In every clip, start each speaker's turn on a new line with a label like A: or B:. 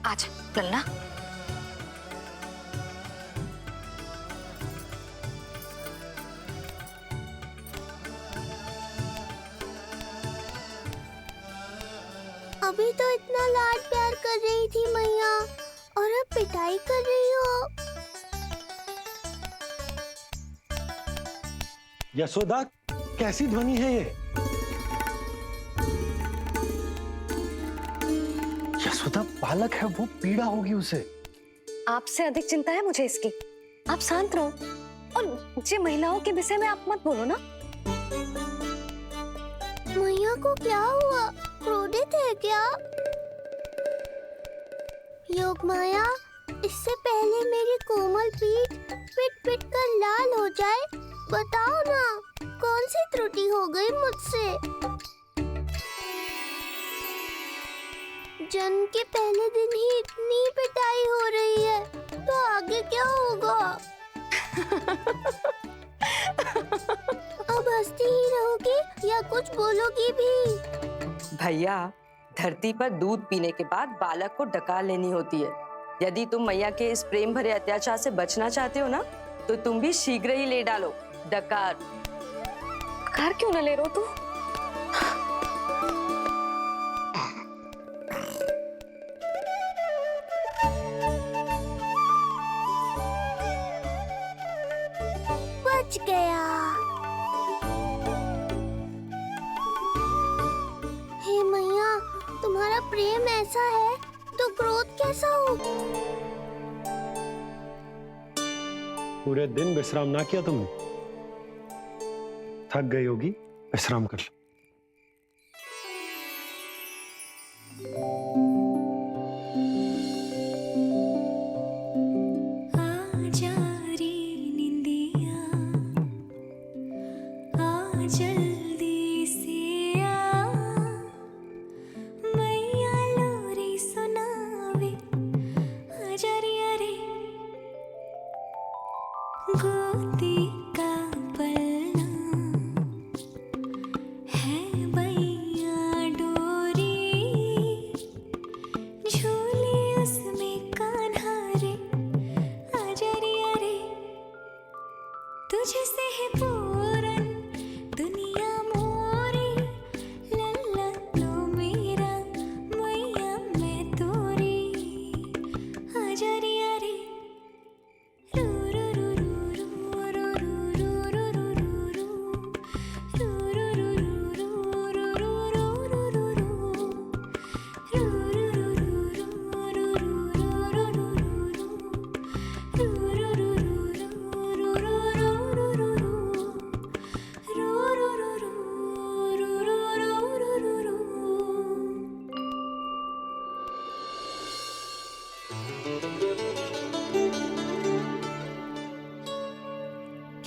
A: आजा लल्ला।
B: अभी तो इतना लाड प्यार कर रही थी मैया और अब पिटाई कर रही हो।
C: यशोदा, कैसी ध्वनि है ये? यशोदा, बालक है वो, पीड़ा होगी उसे।
A: आपसे अधिक चिंता है मुझे इसकी। आप शांत रहो और ये महिलाओं के विषय में आप मत बोलो ना।
B: मैया को क्या हुआ? क्रोधित है क्या? योगमाया, इससे पहले मेरी कोमल पीठ पिट पिट कर लाल हो जाए, बताओ ना कौन सी त्रुटि हो गई मुझसे? जन्म के पहले दिन ही इतनी पिटाई हो रही है, तो आगे क्या होगा? अब हंसती ही रहोगी या कुछ बोलोगी भी?
D: भैया, धरती पर दूध पीने के बाद बालक को डकार लेनी होती है। यदि तुम मैया के इस प्रेम भरे अत्याचार से बचना चाहते हो ना, तो तुम भी शीघ्र ही ले डालो डकार।
A: डकार क्यों न ले रो तू?
B: बच गया। हे मैया, तुम्हारा प्रेम ऐसा है तो क्रोध कैसा हो?
C: पूरे दिन विश्राम ना किया तुमने? थक गई होगी, विश्राम कर लो।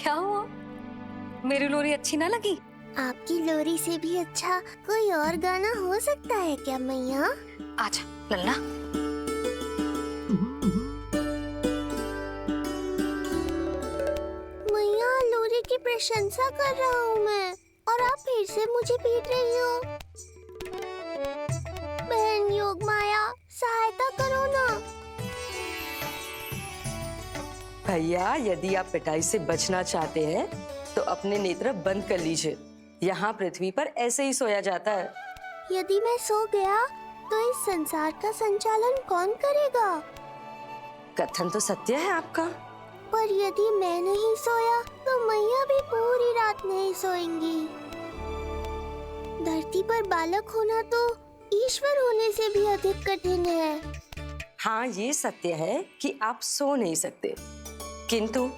A: क्या हुआ? मेरी लोरी अच्छी ना लगी?
B: आपकी लोरी से भी अच्छा कोई और गाना हो सकता है क्या मैया?
A: आजा लल्ला।
B: मैया, लोरी की प्रशंसा कर रहा हूँ मैं और आप फिर से मुझे पीट रही हो। बहन योगमाया, सहायता करो ना।
D: भैया, यदि आप पिटाई से बचना चाहते हैं तो अपने नेत्र बंद कर लीजिए। यहाँ पृथ्वी पर ऐसे ही सोया जाता है।
B: यदि मैं सो गया तो इस संसार का संचालन कौन करेगा?
D: कथन तो सत्य है आपका।
B: पर यदि मैं नहीं सोया तो मैया भी पूरी रात नहीं सोएंगी। धरती पर बालक होना तो ईश्वर होने से भी अधिक कठिन है।
D: हाँ, ये सत्य है कि आप सो नहीं सकते, किंतु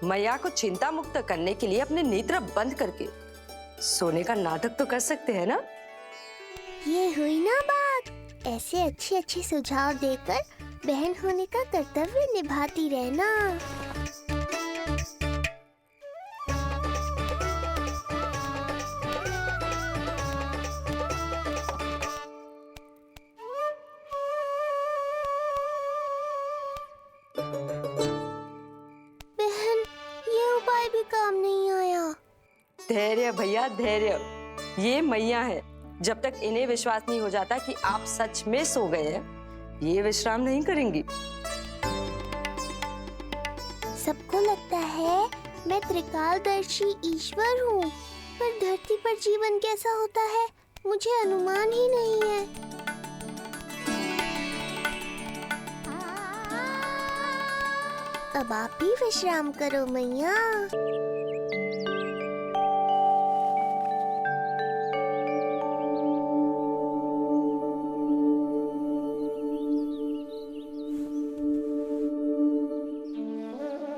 D: मैया को चिंता मुक्त करने के लिए अपने नेत्र बंद करके सोने का नाटक तो कर सकते हैं ना?
B: ये हुई ना बात। ऐसे अच्छे अच्छे सुझाव देकर बहन होने का कर्तव्य निभाती रहना। बहन, ये उपाय भी काम नहीं आया।
D: धैर्य भैया, धैर्य। ये मैया है। जब तक इन्हें विश्वास नहीं हो जाता कि आप सच में सो गए हैं, ये विश्राम नहीं करेंगी।
B: सबको लगता है मैं त्रिकालदर्शी ईश्वर हूँ, पर धरती पर जीवन कैसा होता है मुझे अनुमान ही नहीं है। अब आप भी विश्राम करो मैया।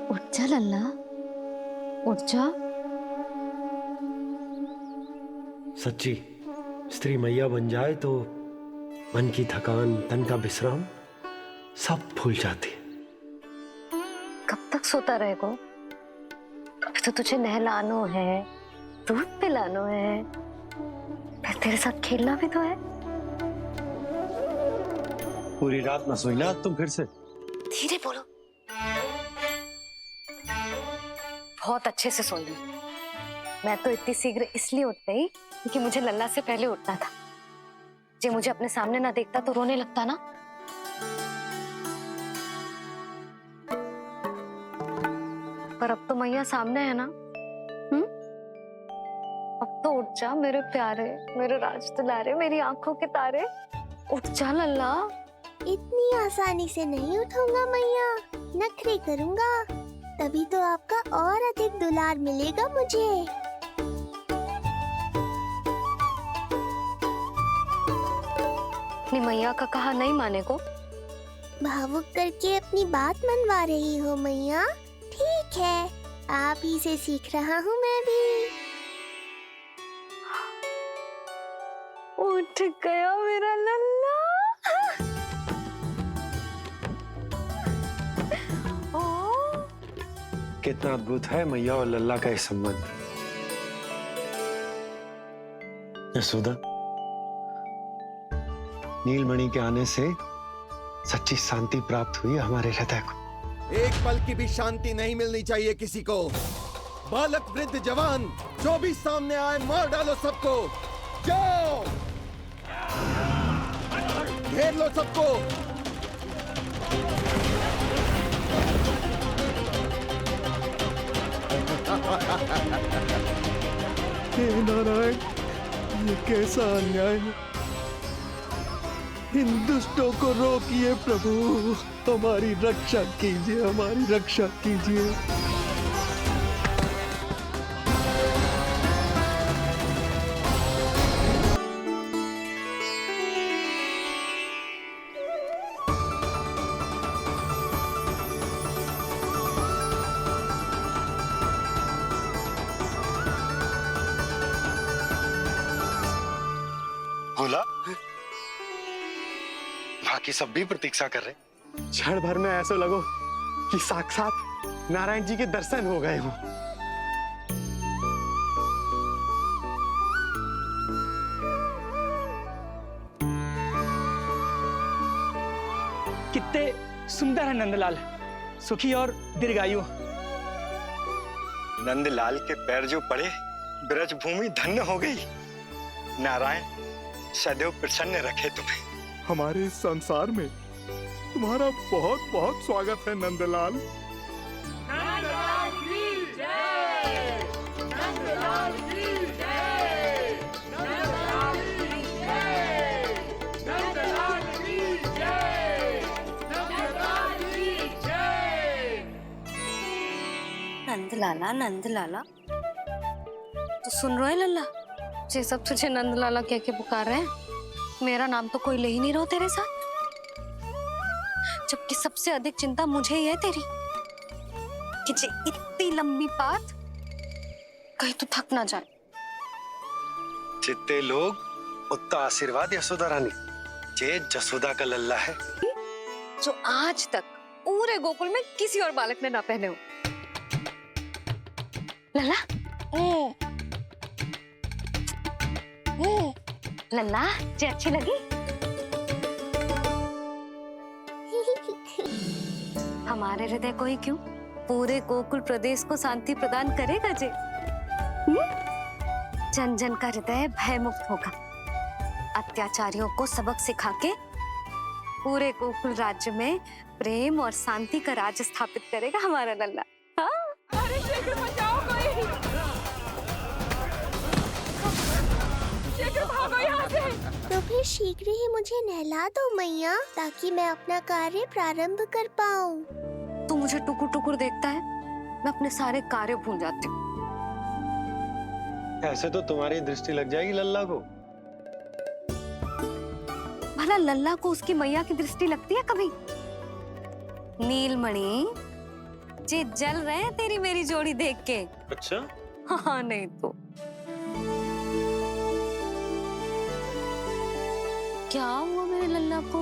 A: उठ जा लल्ला, उठ जा।
C: सच्ची स्त्री मैया बन जाए तो मन की थकान, तन का विश्राम सब भूल जाती है।
A: कब तक सोता रहेगा? अभी तो तुझे नहलानो है, दूध पिलानो है, फिर तेरे साथ खेलना भी तो है।
C: पूरी रात न सोई ना तुम फिर से?
A: धीरे बोलो। बहुत अच्छे से सोई। मैं तो इतनी शीघ्र इसलिए उठ गई क्योंकि मुझे लल्ला से पहले उठना था। जे मुझे अपने सामने ना देखता तो रोने लगता ना। पर अब तो मैया सामने है ना। अब तो उठ जा मेरे प्यारे, मेरे राज दुलारे, मेरी आंखों के तारे। उठ जा लल्ला।
B: इतनी आसानी से नहीं उठूंगा मैया, नखरे करूंगा, तभी तो आपका और अधिक दुलार मिलेगा मुझे।
A: अपनी मैया का कहा नहीं माने को?
B: भावुक करके अपनी बात मनवा रही हो मैया। ठीक है, आप ही से सीख रहा हूँ मैं भी।
A: उठ गया मेरा लल्ला।
C: कितना अद्भुत है मैया और लल्ला का ये संबंध। यशोदा, नीलमणि के आने से सच्ची शांति प्राप्त हुई हमारे हृदय को।
E: एक पल की भी शांति नहीं मिलनी चाहिए किसी को। बालक, वृद्ध, जवान जो भी सामने आए मार डालो सबको। जाओ, घेर लो सबको।
F: हे नारायण, ये कैसा अन्याय है। इन दुष्टों को रोकिए प्रभु, हमारी रक्षा कीजिए, हमारी रक्षा कीजिए।
G: भोला, बाकी सब भी प्रतीक्षा कर रहे।
F: क्षण भर में ऐसा लगो कि साक्षात नारायण जी के दर्शन हो गए हो।
H: कितने सुंदर है नंदलाल, सुखी और दीर्घायु।
G: नंदलाल के पैर जो पड़े, ब्रज भूमि धन्य हो गई। नारायण सदैव प्रसन्न रखे तुम्हें।
F: हमारे इस संसार में तुम्हारा बहुत बहुत स्वागत है नंदलाल।
I: नंदलाल की जय, नंदलाल की जय, नंदलाल की जय, नंदलाल की जय, नंदलाल की जय।
A: नंदलाला, नंदलाला, तो सुन रहे लल्ला? ये सब तुझे नंदलाला कह के पुकार रहे हैं। मेरा नाम तो कोई ले ही नहीं रहा तेरे साथ, जबकि सबसे अधिक चिंता मुझे ही है तेरी कि जे इतनी लंबी बात कहीं तो थक ना जाए।
C: जितने लोग उतना आशीर्वाद यशोदा रानी, जे जसोदा का लल्ला है
A: जो आज तक पूरे गोकुल में किसी और बालक ने ना पहने हो। लल्ला, लल्ला जी अच्छी लगी? हमारे हृदय को ही क्यों, पूरे गोकुल प्रदेश को शांति प्रदान करेगा जे। जन जन का हृदय भय मुक्त होगा। अत्याचारियों को सबक सिखा के पूरे गोकुल राज्य में प्रेम और शांति का राज स्थापित करेगा हमारा लल्ला। हाँ?
I: अरे शीघ्र बचाओ कोई, शीघ्र भागो यहाँ से।
B: तो फिर शीघ्र ही मुझे नहला दो मैया, ताकि मैं अपना कार्य प्रारंभ कर पाऊँ।
A: तू मुझे टुकुर टुकुर देखता है, मैं अपने सारे कार्य भूल जाती हूँ।
C: ऐसे तो तुम्हारी दृष्टि लग जाएगी लल्ला को।
A: भला लल्ला को उसकी मैया की दृष्टि लगती है कभी? नीलमणि जे जल रहे हैं तेरी मेरी जोड़ी देख के।
C: अच्छा?
A: हाँ नहीं तो क्या हुआ मेरे लल्ला को?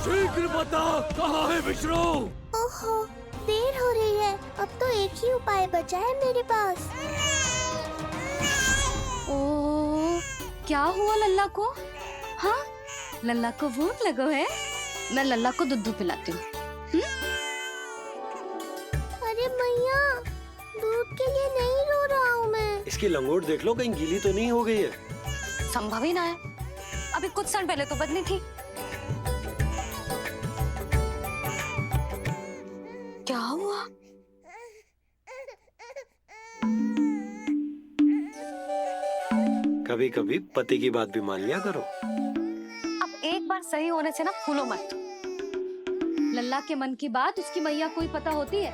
F: शीघ्र बता, कहाँ है विष्णु?
B: ओहो, देर हो रही है। अब तो एक ही उपाय बचा है मेरे पास।
A: ओ, क्या हुआ लल्ला को? हाँ, लल्ला को भूख लगो है? मैं लल्ला को दूध पिलाती हूँ।
B: अरे मैया, दूध के लिए नहीं रो रहा हूँ मैं।
C: इसकी लंगोट देख लो, कहीं गीली तो नहीं हो गई है।
A: संभव ही ना है, अभी कुछ क्षण पहले तो बदली थी। क्या हुआ?
C: कभी कभी पति की बात भी मान लिया करो।
A: अब एक बार सही होने से ना फूलो मत। लल्ला के मन की बात उसकी मैया को ही पता होती है,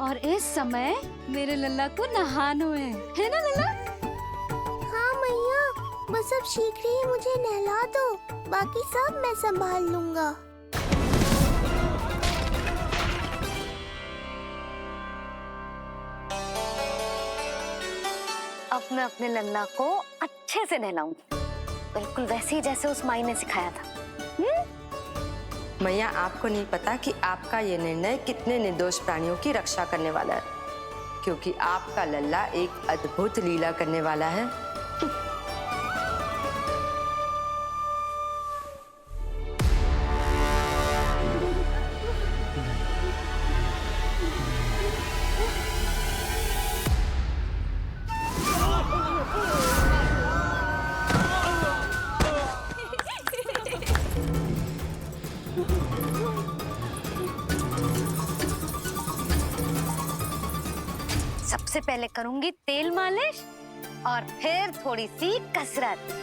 A: और इस समय मेरे लल्ला को नहानो है ना लल्ला?
B: हाँ मैया, बस अब शीघ्र ही मुझे नहला दो, बाकी सब मैं संभाल लूंगा।
A: अब मैं अपने लल्ला को अच्छे से नहलाऊंगी, बिल्कुल वैसे ही जैसे उस माई ने सिखाया था।
D: मैया, आपको नहीं पता कि आपका ये निर्णय कितने निर्दोष प्राणियों की रक्षा करने वाला है, क्योंकि आपका लल्ला एक अद्भुत लीला करने वाला है।
A: सबसे पहले करूंगी तेल मालिश और फिर थोड़ी सी कसरत।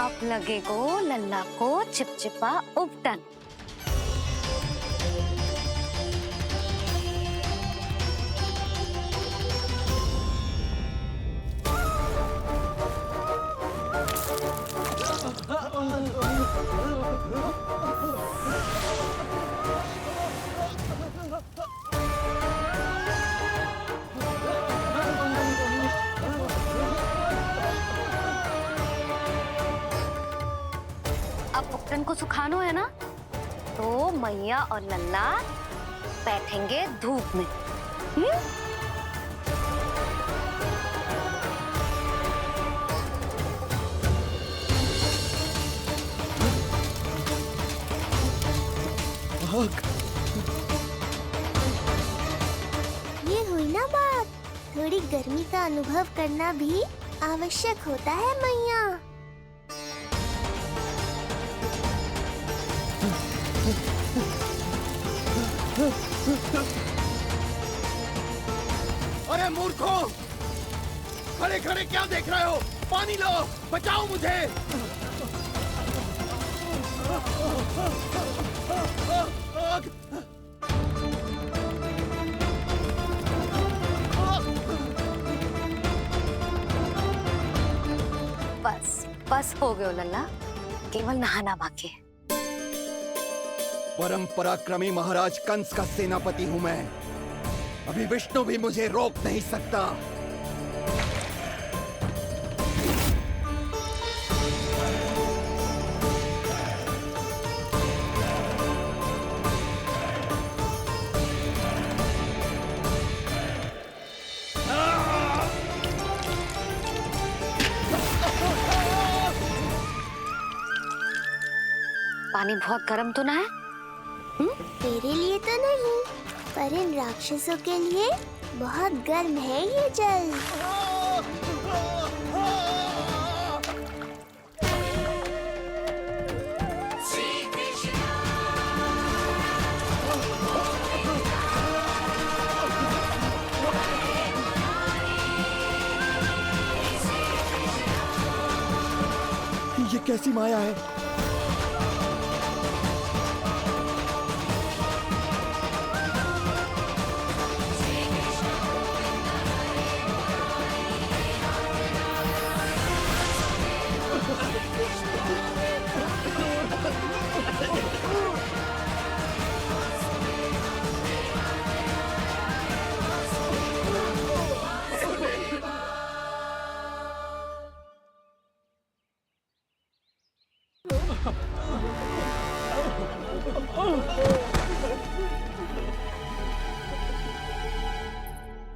A: अब लगेगो लल्ला को चिपचिपा उपटन। अब उपटन को सुखानो है ना, तो मैया और लल्ला बैठेंगे धूप में।
B: ये हुई ना बात। थोड़ी गर्मी का अनुभव करना भी आवश्यक होता है मैया।
E: अरे मूर्खों, खड़े खड़े क्या देख रहे हो? पानी लो, बचाओ मुझे।
A: बस बस हो गयो लल्ला, केवल नहाना बाकी है।
E: परम पराक्रमी महाराज कंस का सेनापति हूं मैं। अभी विष्णु भी मुझे रोक नहीं सकता।
A: पानी बहुत गर्म तो ना है?
B: तेरे लिए तो नहीं, पर इन राक्षसों के लिए बहुत गर्म है ये जल।
E: ये कैसी माया है?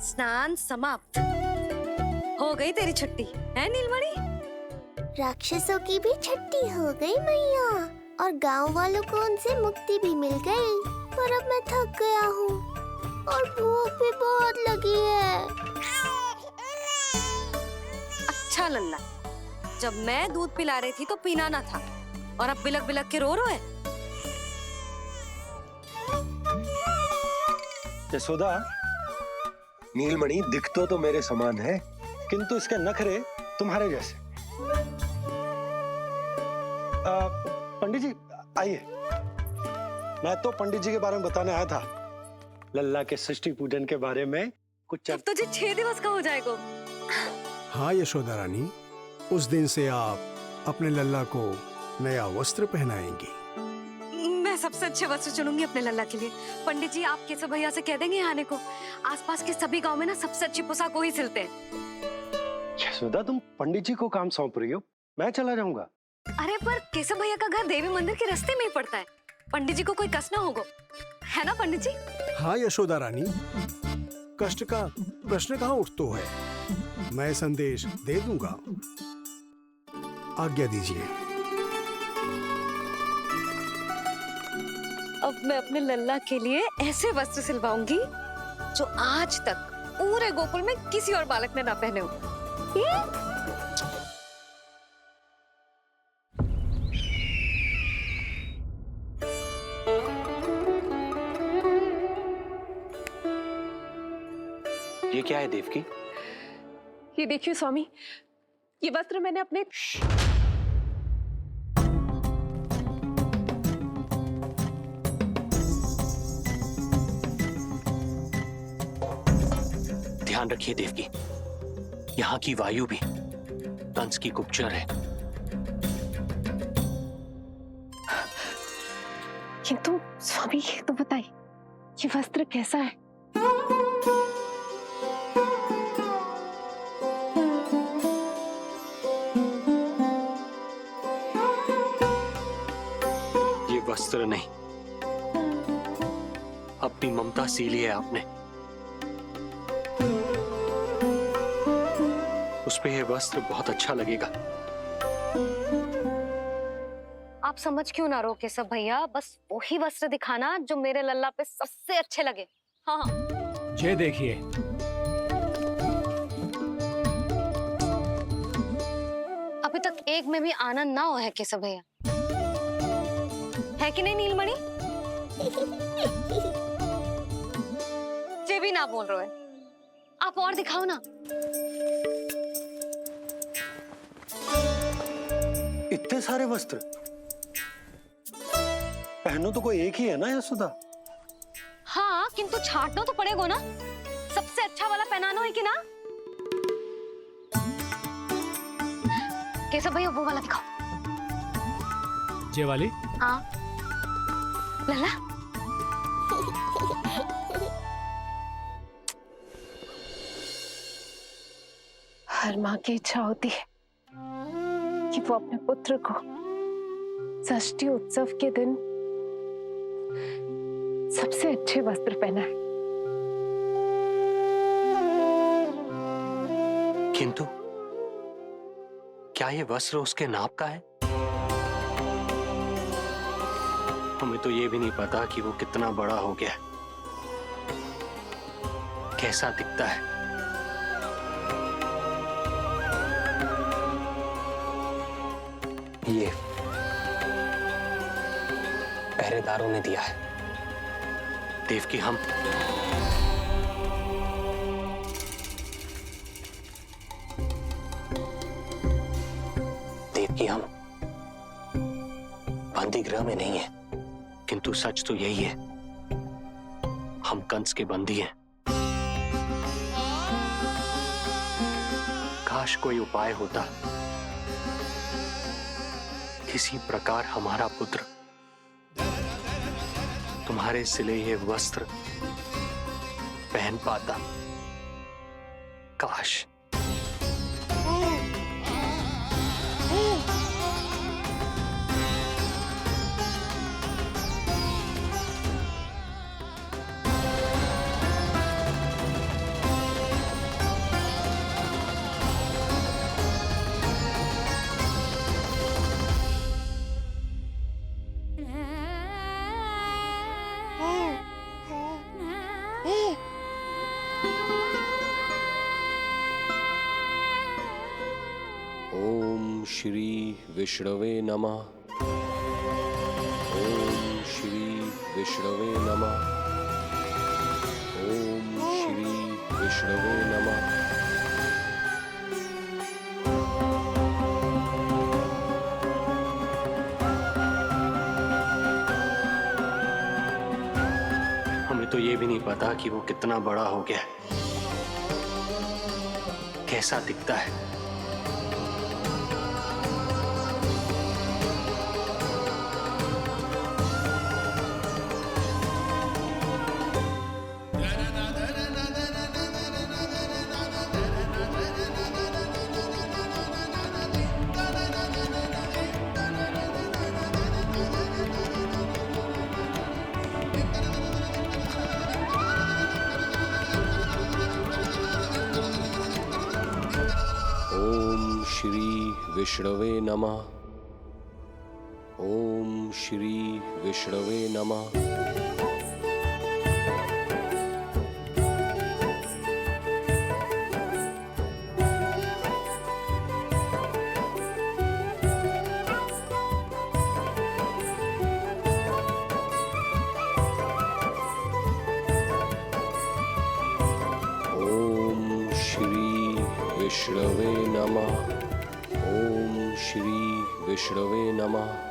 A: स्नान समाप्त। हो गई तेरी छुट्टी है नीलमणि?
B: राक्षसों की भी छुट्टी हो गई मैया, और गांव वालों को उनसे मुक्ति भी मिल गई। पर अब मैं थक गया हूँ और भूख भी बहुत लगी है।
A: अच्छा लल्ला, जब मैं दूध पिला रही थी तो पीना ना था, और अब बिलक बिलक के रो रहे।
C: यशोदा, नीलमणि दिखतो तो मेरे समान है, किंतु इसके नखरे तुम्हारे जैसे। पंडित जी आइए। मैं तो पंडित जी के बारे में बताने आया था, लल्ला के षष्ठी पूजन के बारे में कुछ।
A: अब तुझे 6 दिवस का हो जाएगा।
F: हाँ यशोदा रानी, उस दिन से आप अपने लल्ला को नया वस्त्र पहनाएंगी।
A: मैं सबसे अच्छे वस्त्र चुनूंगी अपने लल्ला के लिए। पंडित जी आप केशव भैया से कह देंगे आने को। आसपास के सभी गांव में ना सबसे अच्छी पोशाक वही सिलते हैं।
C: यशोदा, तुम पंडित जी को काम सौंप रही हो, मैं चला जाऊंगा।
A: अरे पर केशव भैया का घर देवी मंदिर के रास्ते में ही पड़ता है, पंडित जी को कोई कष्ट ना होगा, है ना पंडित जी?
F: हाँ यशोदा रानी, कष्ट का प्रश्न कहाँ उठतो है। मैं संदेश दे दूंगा, आज्ञा दीजिए।
A: अब मैं अपने लल्ला के लिए ऐसे वस्त्र सिलवाऊंगी जो आज तक पूरे गोकुल में किसी और बालक ने ना पहने हो।
C: ये क्या है देवकी?
I: ये देखिए स्वामी, ये वस्त्र मैंने अपने
J: ध्यान रखिए देवकी, यहाँ की वायु भी कंस की गुप्तचर है।
I: किंतु स्वामी ये तो बताइए, ये वस्त्र कैसा है?
J: ये वस्त्र नहीं, अपनी ममता सी ली है आपने। उस पे ये वस्त्र बहुत अच्छा लगेगा।
A: आप समझ क्यों ना रहो केशव भैया, बस वही वस्त्र दिखाना जो मेरे लल्ला पे सबसे अच्छे लगे। हाँ
H: ये देखिए,
A: अभी तक एक में भी आनंद ना हो है केशव भैया, है कि नहीं नीलमणि? ये भी ना बोल रहे हो, आप और दिखाओ ना।
C: इतने सारे वस्त्र पहनो तो कोई एक ही है ना यशोदा?
A: हाँ, किंतु छांटना तो पड़ेगा ना, सबसे अच्छा वाला पहनाना है कि ना? केशव भैया वो वाला दिखाओ।
H: ये वाली?
A: हाँ लल्ला।
I: हर माँ की इच्छा होती है कि वो अपने पुत्र को षष्ठी उत्सव के दिन सबसे अच्छे वस्त्र पहनाए।
J: किंतु क्या ये वस्त्र उसके नाप का है? हमें तो ये भी नहीं पता कि वो कितना बड़ा हो गया है, कैसा दिखता है। ये पहरेदारों ने दिया है। देवकी, हम बंदी गृह में नहीं है, किंतु सच तो यही है, हम कंस के बंदी हैं। काश कोई उपाय होता, किसी प्रकार हमारा पुत्र तुम्हारे सिले ये वस्त्र पहन पाता। काश।
K: श्री विष्णवे नमः। ओम श्री विष्णवे नमः। ओम श्री विष्णवे नमः।
J: हमें तो ये भी नहीं पता कि वो कितना बड़ा हो गया है, कैसा दिखता है।
K: श्री विष्णवे नमः। ओम श्री विष्णवे नमः। ओम श्री विष्णवे नमः। ओम श्री विष्णवे नमः।